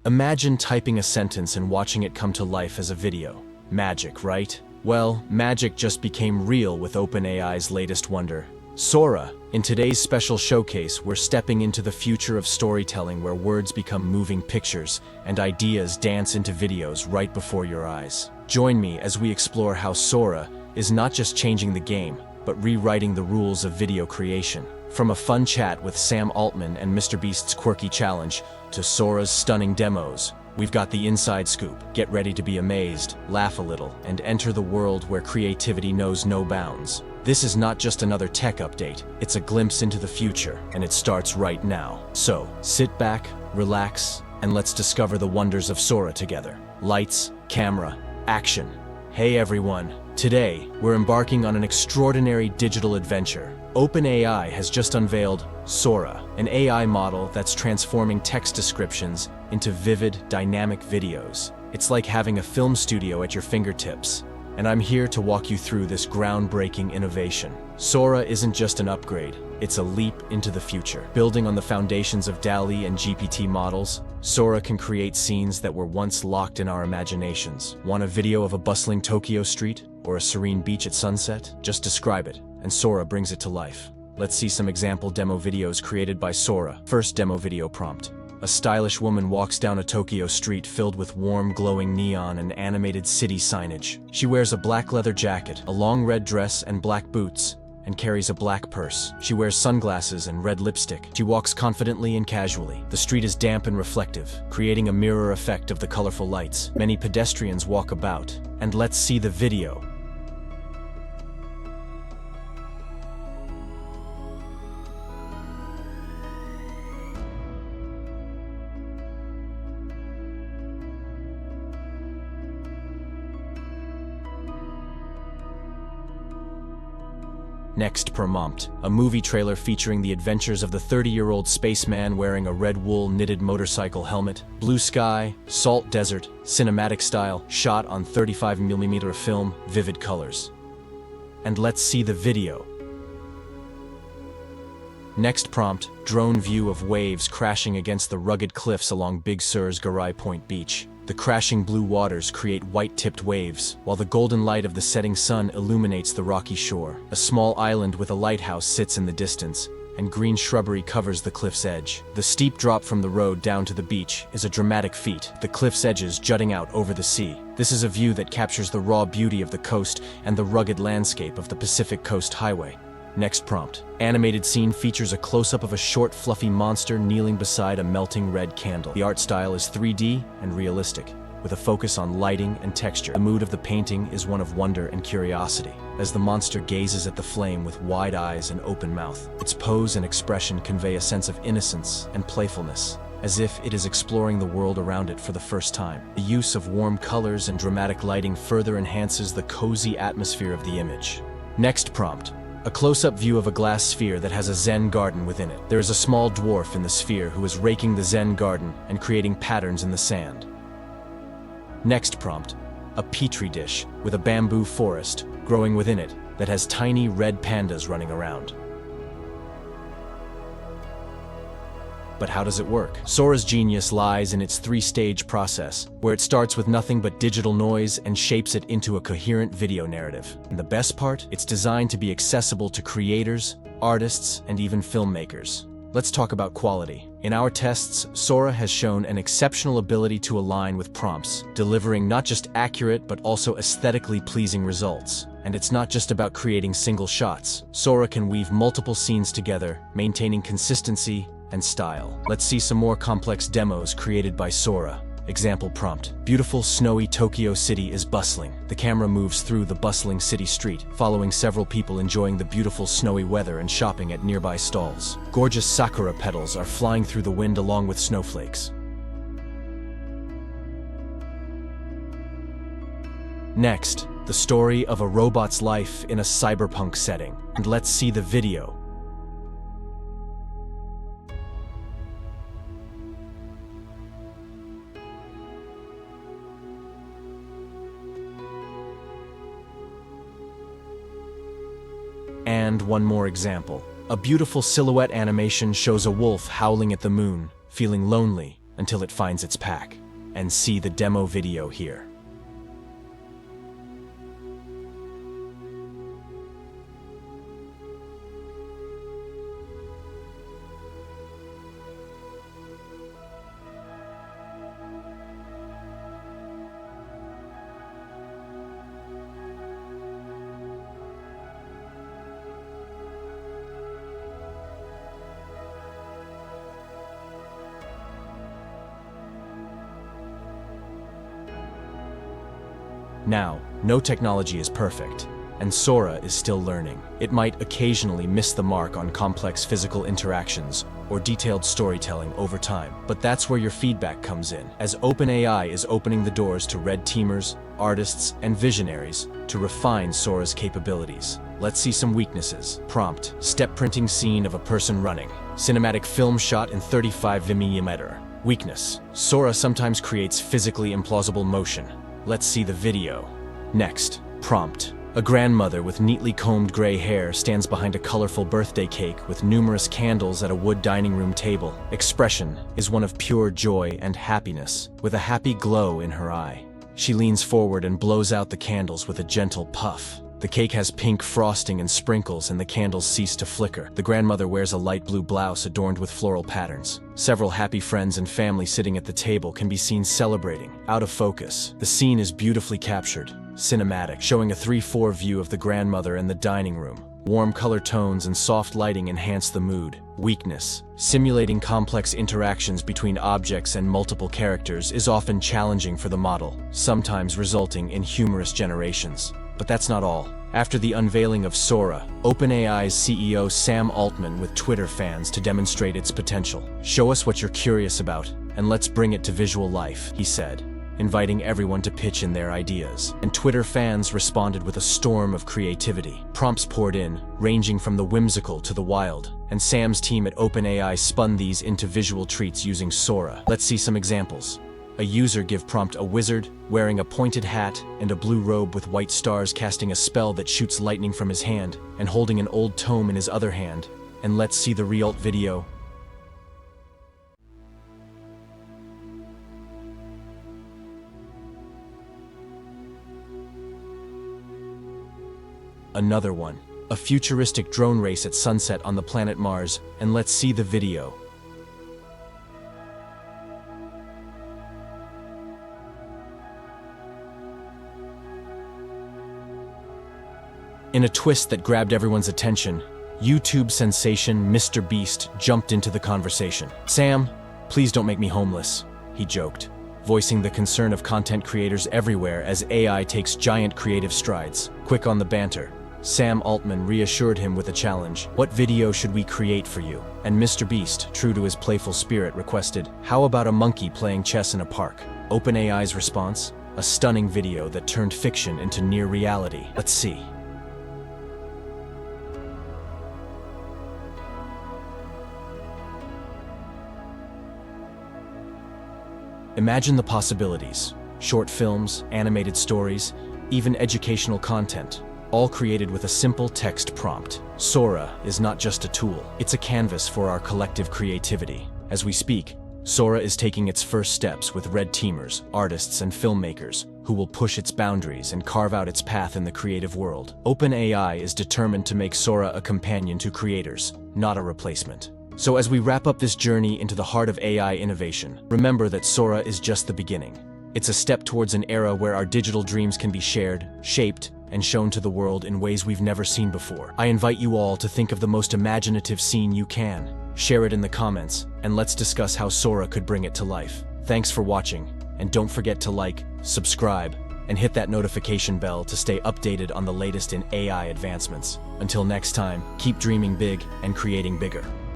Imagine typing a sentence and watching it come to life as a video. Magic, right? Well, magic just became real with OpenAI's latest wonder, Sora. In today's special showcase, we're stepping into the future of storytelling where words become moving pictures and ideas dance into videos right before your eyes. Join me as we explore how Sora is not just changing the game, but rewriting the rules of video creation. From a fun chat with Sam Altman and MrBeast's quirky challenge to Sora's stunning demos, we've got the inside scoop. Get ready to be amazed, laugh a little, and enter the world where creativity knows no bounds. This is not just another tech update, it's a glimpse into the future, and it starts right now. So, sit back, relax, and let's discover the wonders of Sora together. Lights, camera, action. Hey everyone, today we're embarking on an extraordinary digital adventure. OpenAI has just unveiled Sora, an AI model that's transforming text descriptions into vivid, dynamic videos. It's like having a film studio at your fingertips, and I'm here to walk you through this groundbreaking innovation. Sora isn't just an upgrade, it's a leap into the future. Building on the foundations of DALL-E and GPT models, Sora can create scenes that were once locked in our imaginations. Want a video of a bustling Tokyo street or a serene beach at sunset? Just describe it, and Sora brings it to life. Let's see some example demo videos created by Sora. First demo video prompt. A stylish woman walks down a Tokyo street filled with warm, glowing neon and animated city signage. She wears a black leather jacket, a long red dress and black boots, and carries a black purse. She wears sunglasses and red lipstick. She walks confidently and casually. The street is damp and reflective, creating a mirror effect of the colorful lights. Many pedestrians walk about. And let's see the video. Next prompt, a movie trailer featuring the adventures of the 30-year-old spaceman wearing a red wool knitted motorcycle helmet. Blue sky, salt desert, cinematic style, shot on 35mm film, vivid colors. And let's see the video. Next prompt, drone view of waves crashing against the rugged cliffs along Big Sur's Garai Point Beach. The crashing blue waters create white-tipped waves, while the golden light of the setting sun illuminates the rocky shore. A small island with a lighthouse sits in the distance, and green shrubbery covers the cliff's edge. The steep drop from the road down to the beach is a dramatic feat, the cliff's edges jutting out over the sea. This is a view that captures the raw beauty of the coast and the rugged landscape of the Pacific Coast Highway. Next prompt. Animated scene features a close-up of a short, fluffy monster kneeling beside a melting red candle. The art style is 3D and realistic, with a focus on lighting and texture. The mood of the painting is one of wonder and curiosity, as the monster gazes at the flame with wide eyes and open mouth. Its pose and expression convey a sense of innocence and playfulness, as if it is exploring the world around it for the first time. The use of warm colors and dramatic lighting further enhances the cozy atmosphere of the image. Next prompt. A close-up view of a glass sphere that has a Zen garden within it. There is a small dwarf in the sphere who is raking the Zen garden and creating patterns in the sand. Next prompt. A petri dish with a bamboo forest growing within it that has tiny red pandas running around. But how does it work? Sora's genius lies in its three-stage process, where it starts with nothing but digital noise and shapes it into a coherent video narrative. And the best part? It's designed to be accessible to creators, artists, and even filmmakers. Let's talk about quality. In our tests, Sora has shown an exceptional ability to align with prompts, delivering not just accurate but also aesthetically pleasing results. And it's not just about creating single shots. Sora can weave multiple scenes together, maintaining consistency and style. Let's see some more complex demos created by Sora. Example prompt. Beautiful snowy Tokyo City is bustling. The camera moves through the bustling city street, following several people enjoying the beautiful snowy weather and shopping at nearby stalls. Gorgeous sakura petals are flying through the wind along with snowflakes. Next, the story of a robot's life in a cyberpunk setting. And let's see the video. And one more example. A beautiful silhouette animation shows a wolf howling at the moon, feeling lonely, until it finds its pack. And see the demo video here. Now, no technology is perfect, and Sora is still learning. It might occasionally miss the mark on complex physical interactions or detailed storytelling over time, but that's where your feedback comes in, as OpenAI is opening the doors to red teamers, artists, and visionaries to refine Sora's capabilities. Let's see some weaknesses. Prompt: step printing scene of a person running. Cinematic film shot in 35mm. Weakness: Sora sometimes creates physically implausible motion. Let's see the video. Next, prompt: a grandmother with neatly combed gray hair stands behind a colorful birthday cake with numerous candles at a wood dining room table. Expression is one of pure joy and happiness, with a happy glow in her eye. She leans forward and blows out the candles with a gentle puff. The cake has pink frosting and sprinkles, and the candles cease to flicker. The grandmother wears a light blue blouse adorned with floral patterns. Several happy friends and family sitting at the table can be seen celebrating. Out of focus, the scene is beautifully captured, cinematic, showing a 3:4 view of the grandmother and the dining room. Warm color tones and soft lighting enhance the mood. Weakness: simulating complex interactions between objects and multiple characters is often challenging for the model, sometimes resulting in humorous generations. But that's not all. After the unveiling of Sora, OpenAI's CEO Sam Altman with Twitter fans to demonstrate its potential. "Show us what you're curious about, and let's bring it to visual life," he said, inviting everyone to pitch in their ideas. And Twitter fans responded with a storm of creativity. Prompts poured in, ranging from the whimsical to the wild, and Sam's team at OpenAI spun these into visual treats using Sora. Let's see some examples. A user give prompt: a wizard wearing a pointed hat and a blue robe with white stars casting a spell that shoots lightning from his hand and holding an old tome in his other hand. And let's see the result video. Another one: a futuristic drone race at sunset on the planet Mars, and let's see the video. In a twist that grabbed everyone's attention, YouTube sensation MrBeast jumped into the conversation. "Sam, please don't make me homeless," he joked, voicing the concern of content creators everywhere as AI takes giant creative strides. Quick on the banter, Sam Altman reassured him with a challenge: "What video should we create for you?" And MrBeast, true to his playful spirit, requested, "How about a monkey playing chess in a park?" OpenAI's response: a stunning video that turned fiction into near reality. Let's see. Imagine the possibilities: short films, animated stories, even educational content, all created with a simple text prompt. Sora is not just a tool, it's a canvas for our collective creativity. As we speak, Sora is taking its first steps with red teamers, artists, and filmmakers who will push its boundaries and carve out its path in the creative world. OpenAI is determined to make Sora a companion to creators, not a replacement. So as we wrap up this journey into the heart of AI innovation, remember that Sora is just the beginning. It's a step towards an era where our digital dreams can be shared, shaped, and shown to the world in ways we've never seen before. I invite you all to think of the most imaginative scene you can. Share it in the comments, and let's discuss how Sora could bring it to life. Thanks for watching, and don't forget to like, subscribe, and hit that notification bell to stay updated on the latest in AI advancements. Until next time, keep dreaming big and creating bigger.